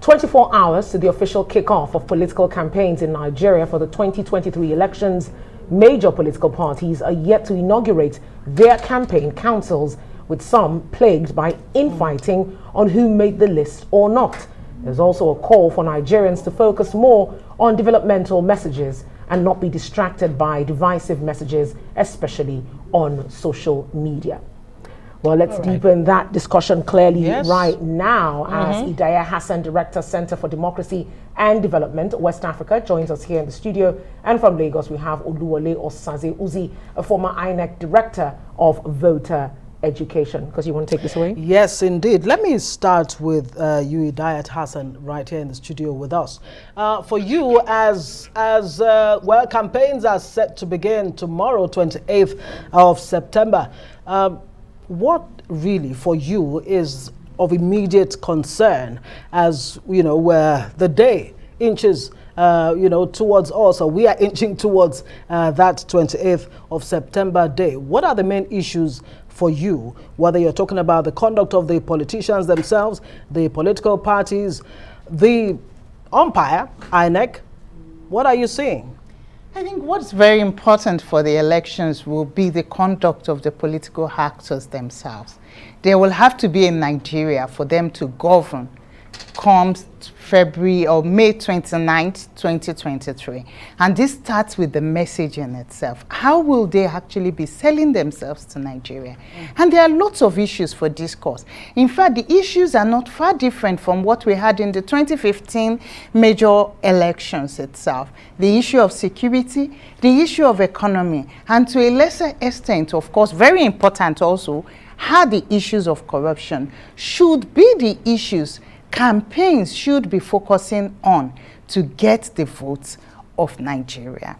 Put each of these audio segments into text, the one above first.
24 hours to the official kickoff of political campaigns in Nigeria for the 2023 elections, major political parties are yet to inaugurate their campaign councils, with some plagued by infighting on who made the list or not. There's also a call for Nigerians to focus more on developmental messages and not be distracted by divisive messages, especially on social media. Well, let's deepen that discussion clearly right now as Idaya Hassan, Director, Center for Democracy and Development, West Africa, joins us here in the studio. And from Lagos, we have Oluwole Osaze Uzzi, a former INEC Director of Voter Education. Because you want to take this away? Yes, indeed. Let me start with you, Idaya Hassan, right here in the studio with us. For you, as well, campaigns are set to begin tomorrow, 28th of September. What really for you is of immediate concern as, you know, where the day inches, you know, towards us, or we are inching towards that 28th of September day? What are the main issues for you, whether you're talking about the conduct of the politicians themselves, the political parties, the umpire, INEC? What are you seeing? I think what's very important for the elections will be the conduct of the political actors themselves. There will have to be in Nigeria for them to govern come February or May 29th, 2023. And this starts with the message in itself. How will they actually be selling themselves to Nigeria? And there are lots of issues for discourse. In fact, the issues are not far different from what we had in the 2015 major elections itself. The issue of security, the issue of economy, and to a lesser extent, of course, very important also, how the issues of corruption should be the issues campaigns should be focusing on to get the votes of Nigeria.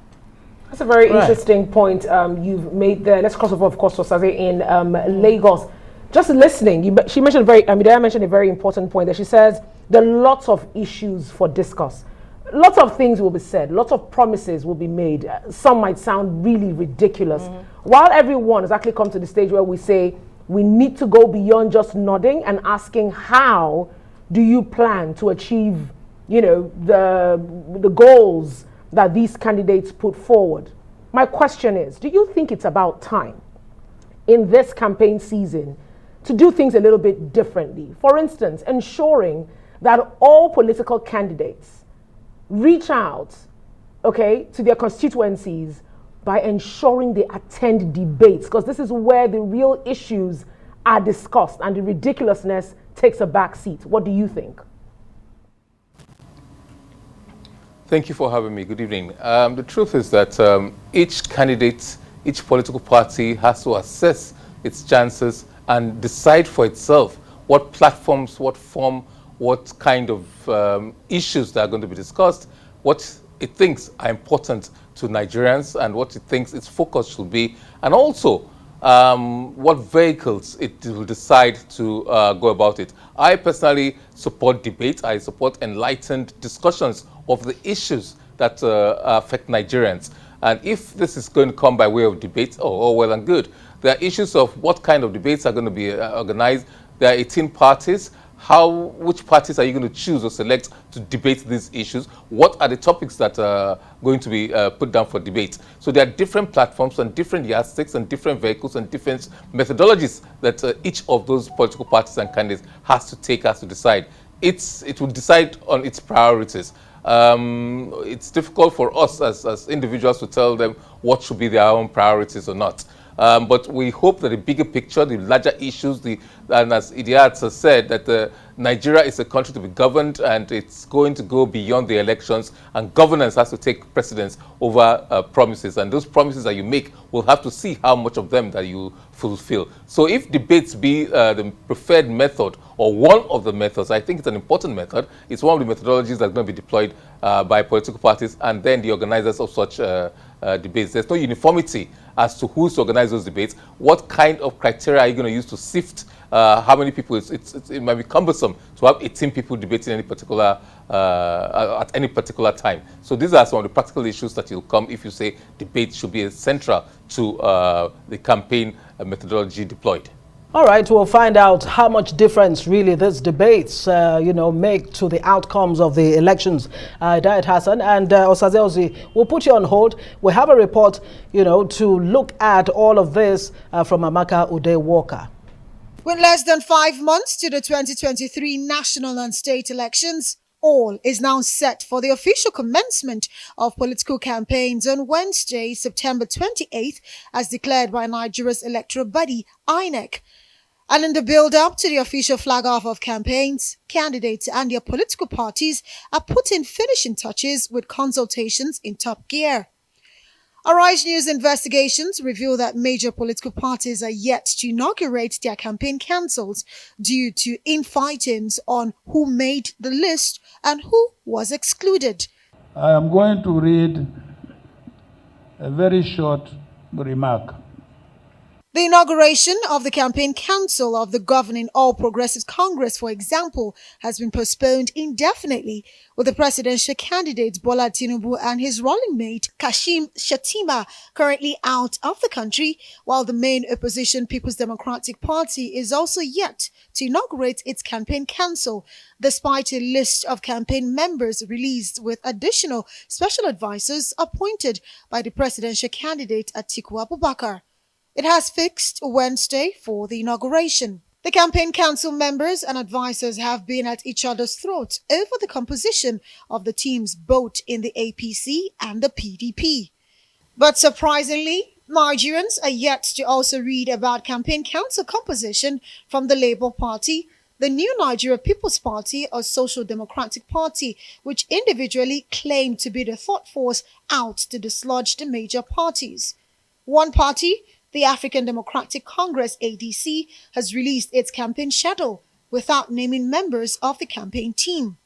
That's a very interesting point you've made there. Let's cross over, of course, to Osaze in Lagos. Just listening, she mentioned Idaya mentioned a very important point that she says there are lots of issues for discuss. Lots of things will be said, lots of promises will be made. Some might sound really ridiculous. While everyone has actually come to the stage where we say we need to go beyond just nodding and asking how do you plan to achieve, you know, the goals that these candidates put forward? My question is, do you think it's about time in this campaign season to do things a little bit differently? For instance, ensuring that all political candidates reach out, okay, to their constituencies by ensuring they attend debates, because this is where the real issues are discussed and the ridiculousness takes a back seat. What do you think? Thank you for having me. Good evening. The truth is that each candidate, each political party has to assess its chances and decide for itself what platforms, what form, what kind of issues that are going to be discussed, what it thinks are important to Nigerians and what it thinks its focus should be, and also what vehicles it will decide to go about it. I personally support debate. I support enlightened discussions of the issues that affect Nigerians. And if this is going to come by way of debate, oh, well and good. There are issues of what kind of debates are going to be organized. There are 18 parties. Which parties are you going to choose or select to debate these issues? What are the topics that are going to be put down for debate? So there are different platforms and different yardsticks and different vehicles and different methodologies that each of those political parties and candidates has to decide. It will decide on its priorities. It's difficult for us as individuals to tell them what should be their own priorities or not. But we hope that the bigger picture, the larger issues, and as Idiat has said, that Nigeria is a country to be governed and it's going to go beyond the elections, and governance has to take precedence over promises. And those promises that you make, we'll have to see how much of them that you fulfill. So if debates be the preferred method or one of the methods, I think it's an important method. It's one of the methodologies that's going to be deployed by political parties and then the organizers of such debates. There's no uniformity as to who's to organize those debates. What kind of criteria are you going to use to sift how many people? It might be cumbersome to have 18 people debating any particular at any particular time. So these are some of the practical issues that will come if you say debate should be central to the campaign methodology deployed. All right, we'll find out how much difference really these debates, make to the outcomes of the elections. Diet Hassan and Osaze, we'll put you on hold. We have a report, to look at all of this from Amaka Ude Walker. With less than 5 months to the 2023 national and state elections, all is now set for the official commencement of political campaigns on Wednesday, September 28th, as declared by Nigeria's electoral body, INEC. And in the build-up to the official flag-off of campaigns, candidates and their political parties are putting finishing touches with consultations in top gear. Arise News investigations reveal that major political parties are yet to inaugurate their campaign councils due to infightings on who made the list and who was excluded. I am going to read a very short remark. The inauguration of the campaign council of the governing All Progressives Congress, for example, has been postponed indefinitely, with the presidential candidate Bola Tinubu and his running mate Kashim Shettima currently out of the country, while the main opposition People's Democratic Party is also yet to inaugurate its campaign council, despite a list of campaign members released with additional special advisors appointed by the presidential candidate Atiku Abubakar. It has fixed Wednesday for the inauguration. The campaign council members and advisors have been at each other's throats over the composition of the teams both in the APC and the PDP. But surprisingly, Nigerians are yet to also read about campaign council composition from the Labour Party, the New Nigeria People's Party or Social Democratic Party, which individually claim to be the thought force out to dislodge the major parties. One party, the African Democratic Congress ADC, has released its campaign schedule without naming members of the campaign team.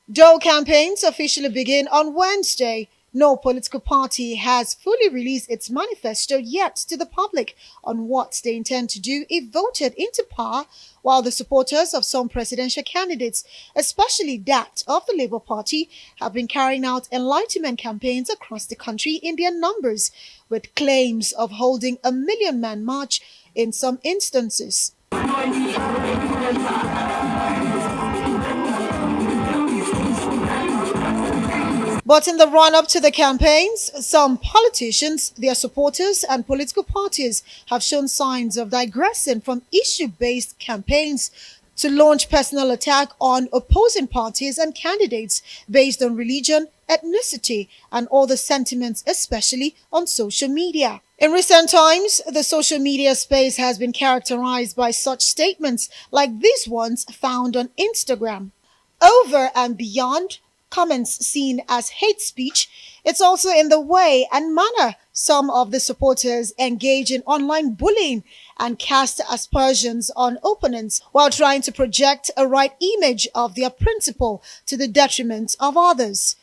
Though campaigns officially begin on Wednesday, no political party has fully released its manifesto yet to the public on what they intend to do if voted into power, while the supporters of some presidential candidates, especially that of the Labour Party, have been carrying out enlightenment campaigns across the country in their numbers, with claims of holding a million-man march in some instances. But in the run-up to the campaigns, some politicians, their supporters and political parties have shown signs of digressing from issue-based campaigns to launch personal attack on opposing parties and candidates based on religion, ethnicity, and other sentiments, especially on social media. In recent times, the social media space has been characterized by such statements like these ones found on Instagram. Over and beyond comments seen as hate speech, it's also in the way and manner some of the supporters engage in online bullying and cast aspersions on opponents while trying to project a right image of their principle to the detriment of others.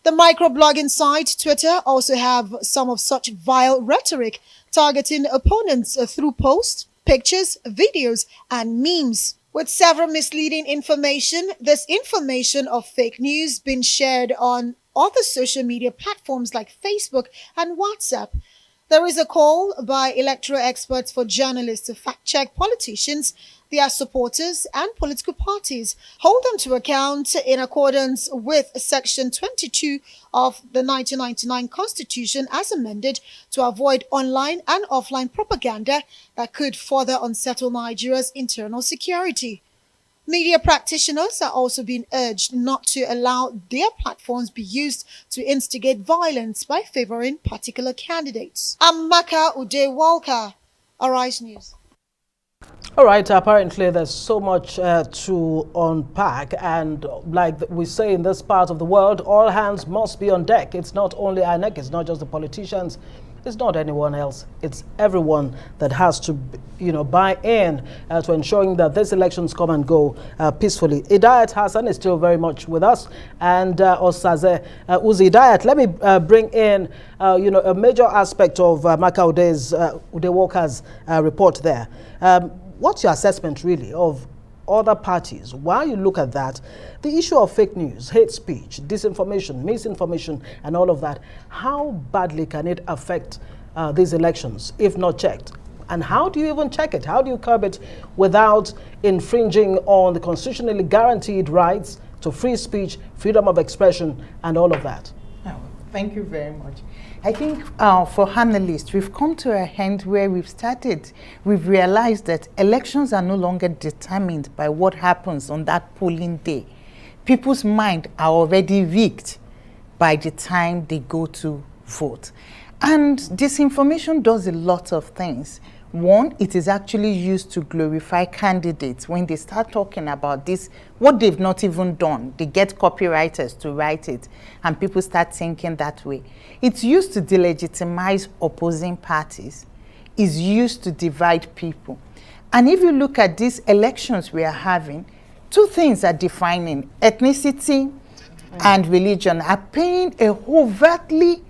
The microblogging site Twitter also have some of such vile rhetoric targeting opponents through posts, pictures, videos, and memes. With several misleading information, this information of fake news being shared on other social media platforms like Facebook and WhatsApp. There is a call by electoral experts for journalists to fact-check politicians, their supporters, and political parties, hold them to account in accordance with Section 22 of the 1999 Constitution as amended to avoid online and offline propaganda that could further unsettle Nigeria's internal security. Media practitioners are also being urged not to allow their platforms be used to instigate violence by favoring particular candidates. Amaka Ude Walker, Arise News. All right, apparently there's so much to unpack, and like we say in this part of the world, all hands must be on deck. It's not only INEC, it's not just the politicians, it's not anyone else. It's everyone that has to, buy in to ensuring that these elections come and go peacefully. Diet Hassan is still very much with us, and Osaze Uzzi. Diet, let me bring in, a major aspect of Maka Ude Walker's report there. What's your assessment really of other parties? While you look at that, the issue of fake news, hate speech, disinformation, misinformation, and all of that, how badly can it affect these elections if not checked? And how do you even check it? How do you curb it without infringing on the constitutionally guaranteed rights to free speech, freedom of expression, and all of that? Oh, thank you very much. I think for analysts, we've come to a end where we've realized that elections are no longer determined by what happens on that polling day. People's minds are already rigged by the time they go to vote. And disinformation does a lot of things. One, it is actually used to glorify candidates when they start talking about this, what they've not even done. They get copywriters to write it, and people start thinking that way. It's used to delegitimize opposing parties. It's used to divide people. And if you look at these elections we are having, two things are defining. Ethnicity and religion are playing a overtly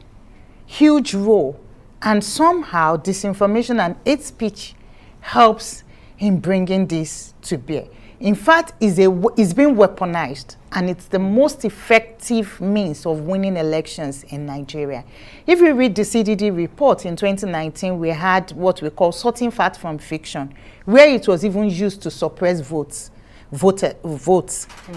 huge role. And somehow disinformation and hate speech helps in bringing this to bear. In fact, it's been weaponized, and it's the most effective means of winning elections in Nigeria. If you read the CDD report in 2019, we had what we call sorting fact from fiction, where it was even used to suppress votes.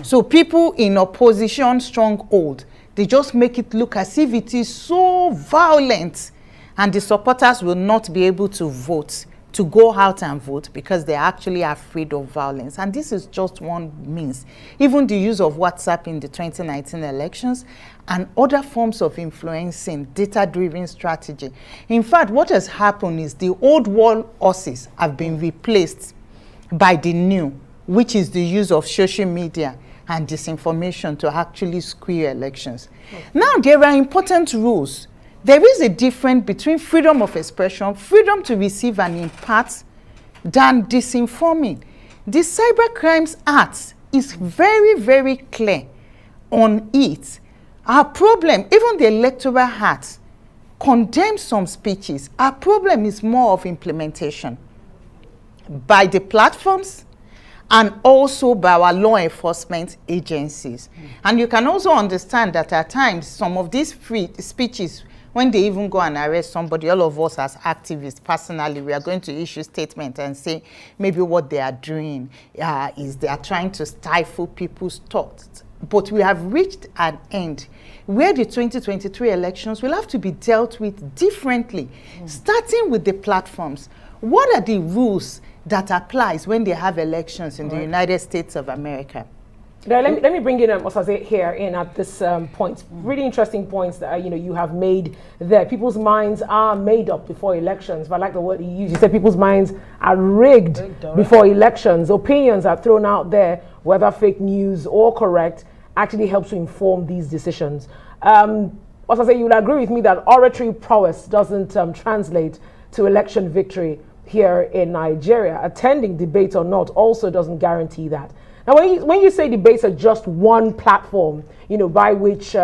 So people in opposition stronghold, they just make it look as if it is so violent, and the supporters will not be able to vote, to go out and vote, because they're actually afraid of violence. And this is just one means. Even the use of WhatsApp in the 2019 elections and other forms of influencing, data-driven strategy. In fact, what has happened is the old world horses have been replaced by the new, which is the use of social media and disinformation to actually squeeze elections. Now, there are important rules. There is a difference between freedom of expression, freedom to receive and impart, than disinforming. The Cybercrimes Act is very, very clear on it. Our problem, even the Electoral Act, condemns some speeches. Our problem is more of implementation by the platforms and also by our law enforcement agencies. And you can also understand that at times some of these free speeches, when they even go and arrest somebody, all of us as activists, personally, we are going to issue statement and say maybe what they are doing is they are trying to stifle people's thoughts. But we have reached an end where the 2023 elections will have to be dealt with differently, starting with the platforms. What are the rules that applies when they have elections in the United States of America? Now, let me bring in Osaze here in at this point. Really interesting points that you have made there. People's minds are made up before elections. But I like the word you used. You said people's minds are rigged before elections. Opinions are thrown out there, whether fake news or correct, actually helps to inform these decisions. Osaze, you would agree with me that oratory prowess doesn't translate to election victory here in Nigeria. Attending debates or not also doesn't guarantee that. Now, when you say debates are just one platform, by which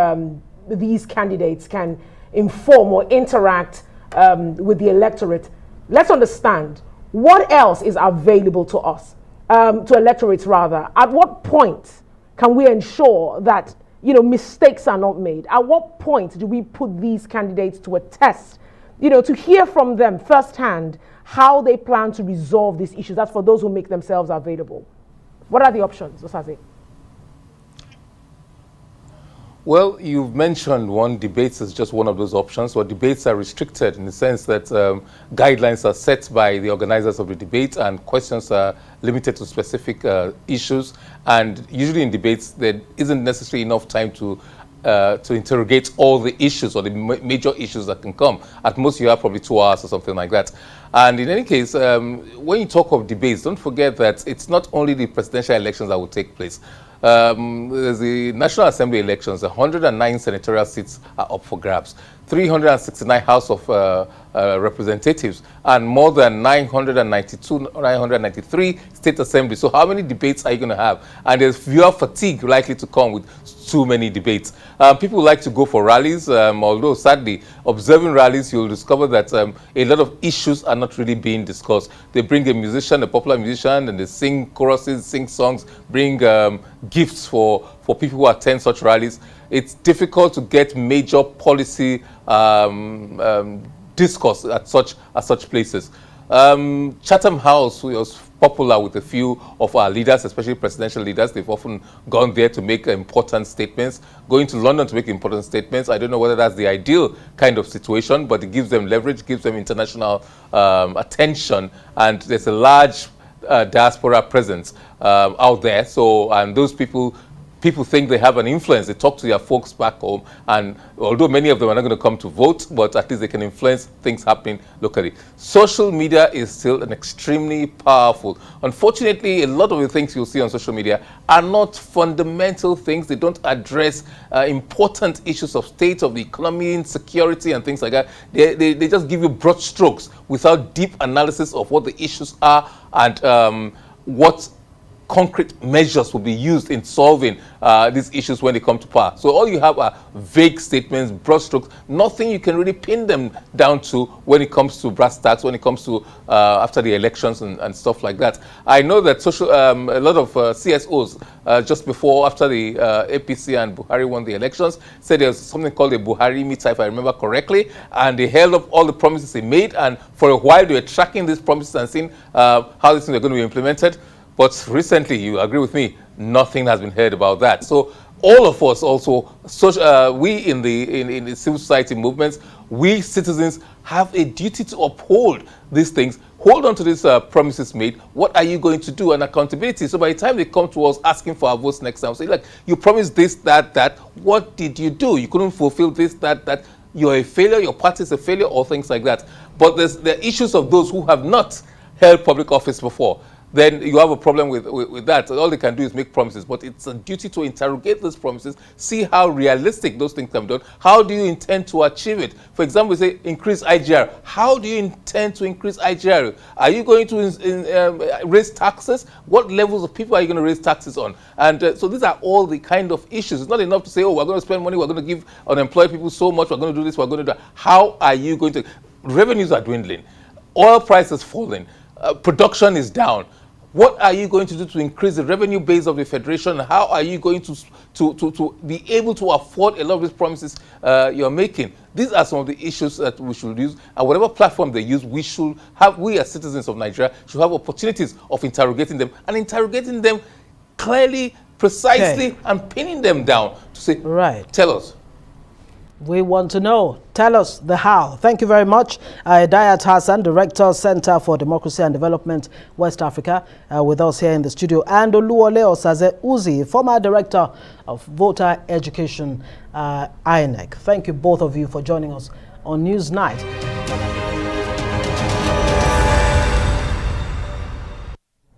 these candidates can inform or interact with the electorate, let's understand what else is available to us, to electorates rather. At what point can we ensure that mistakes are not made? At what point do we put these candidates to a test? To hear from them firsthand how they plan to resolve these issues. That's for those who make themselves available. What are the options, Osaze? Well, you've mentioned one, debates is just one of those options. Well, debates are restricted in the sense that guidelines are set by the organizers of the debate and questions are limited to specific issues. And usually in debates, there isn't necessarily enough time to interrogate all the issues or the major issues that can come. At most, you have probably 2 hours or something like that. And in any case, when you talk of debates, don't forget that it's not only the presidential elections that will take place. There's the National Assembly elections. 109 senatorial seats are up for grabs. 369 House of Representatives, and more than 993 state assemblies. So how many debates are you going to have? And there's viewer fatigue likely to come with too many debates. People like to go for rallies, although sadly, observing rallies, you'll discover that a lot of issues are not really being discussed. They bring a musician, a popular musician, and they sing choruses, sing songs, bring gifts for people who attend such rallies. It's difficult to get major policy discourse at such places. Chatham House was popular with a few of our leaders, especially presidential leaders. They've often gone there to make important statements, going to London to make important statements. I don't know whether that's the ideal kind of situation, but it gives them leverage, gives them international attention, and there's a large diaspora presence out there. So, and those people think they have an influence. They talk to their folks back home, and although many of them are not going to come to vote, but at least they can influence things happening locally. Social media is still an extremely powerful. Unfortunately, a lot of the things you'll see on social media are not fundamental things. They don't address important issues of state of the economy, insecurity, and things like that. They just give you broad strokes without deep analysis of what the issues are and what concrete measures will be used in solving these issues when they come to power. So all you have are vague statements, broad strokes, nothing you can really pin them down to when it comes to brass tacks, when it comes to after the elections and stuff like that. I know that a lot of CSOs just before, after the APC and Buhari won the elections, said there was something called the Buhari meter, if I remember correctly, and they held up all the promises he made, and for a while they were tracking these promises and seeing how these things are going to be implemented. But recently, you agree with me, nothing has been heard about that. So all of us also, we in the civil society movements, we citizens have a duty to uphold these things, hold on to these promises made. What are you going to do? And accountability. So by the time they come to us asking for our votes next time, say, like, you promised this, that, what did you do? You couldn't fulfill this, that. You're a failure, your party is a failure, or things like that. But there's the issues of those who have not held public office before. Then you have a problem with that. All they can do is make promises, but it's a duty to interrogate those promises, see how realistic those things can be done. How do you intend to achieve it? For example, we say increase IGR. How do you intend to increase IGR? Are you going to raise taxes? What levels of people are you going to raise taxes on? And so these are all the kind of issues. It's not enough to say, oh, we're going to spend money, we're going to give unemployed people so much, we're going to do this, we're going to do that. How are you going to? Revenues are dwindling. Oil prices falling. Production is down. What are you going to do to increase the revenue base of the federation? How are you going to be able to afford a lot of these promises you're making? These are some of the issues that we should use, and whatever platform they use, we as citizens of Nigeria should have opportunities of interrogating them clearly, precisely, and pinning them down to say, right, tell us. We want to know. Tell us the how. Thank you very much. Dayat Hassan, Director, Center for Democracy and Development, West Africa, with us here in the studio. And Oluwole Osaze Uzzi, former Director of Voter Education, INEC. Thank you, both of you, for joining us on Newsnight.